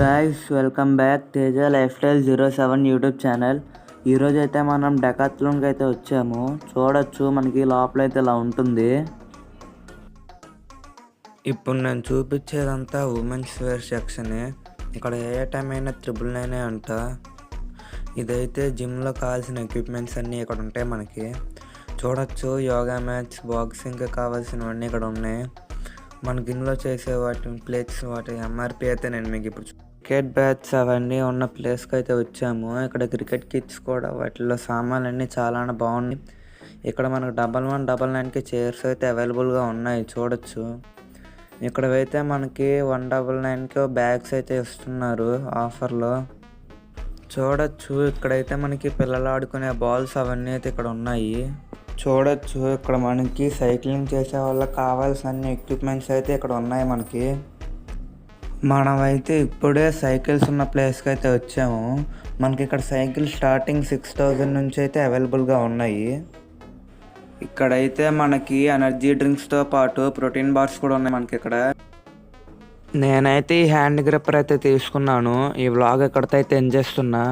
Guys welcome back Teja life style 07 YouTube channel. ఈరోజు అయితే మనం డెకాత్లాన్కి అయితే వచ్చాము. చూడొచ్చు మనకి లోపల అయితే ఇలా ఉంటుంది. ఇప్పుడు నేను చూపించేదంతా ఉమెన్స్ వేర్ సెక్షనే. ఇక్కడ ఏ టైం అయినా 999 అంట. ఇదైతే జిమ్లో కావాల్సిన ఎక్విప్మెంట్స్ అన్నీ ఇక్కడ ఉంటాయి మనకి. చూడొచ్చు యోగా మ్యాట్స్, బాక్సింగ్కి కావాల్సినవన్నీ ఇక్కడ ఉన్నాయి. మన జిమ్లో చేసే వాటి ప్లేట్స్, వాటి ఎంఆర్పి అయితే నేను మీకు ఇప్పుడు క్రికెట్ బ్యాట్స్ అవన్నీ ఉన్న ప్లేస్కి అయితే వచ్చాము. ఇక్కడ క్రికెట్ కిట్స్ కూడా వాటిలో సామాన్లన్నీ చాలా బాగున్నాయి. ఇక్కడ మనకు 1199కి చైర్స్ అయితే అవైలబుల్గా ఉన్నాయి. చూడొచ్చు ఇక్కడైతే మనకి 199కి బ్యాగ్స్ అయితే ఇస్తున్నారు ఆఫర్లో. చూడొచ్చు ఇక్కడైతే మనకి పిల్లలు ఆడుకునే బాల్స్ అవన్నీ అయితే ఇక్కడ ఉన్నాయి. చూడొచ్చు ఇక్కడ మనకి సైక్లింగ్ చేసే వాళ్ళకి కావాల్సిన ఎక్విప్మెంట్స్ అయితే ఇక్కడ ఉన్నాయి మనకి. మనమైతే ఇప్పుడే సైకిల్స్ ఉన్న ప్లేస్కి అయితే వచ్చాము. మనకి ఇక్కడ సైకిల్ స్టార్టింగ్ 6000 నుంచి అయితే అవైలబుల్గా ఉన్నాయి. ఇక్కడైతే మనకి ఎనర్జీ డ్రింక్స్తో పాటు ప్రోటీన్ బార్స్ కూడా ఉన్నాయి మనకి ఇక్కడ. నేనైతే ఈ హ్యాండ్ గ్రిప్పర్ అయితే తీసుకున్నాను. ఈ వ్లాగ్ ఇక్కడితో అయితే ఎండ్ చేస్తున్నా.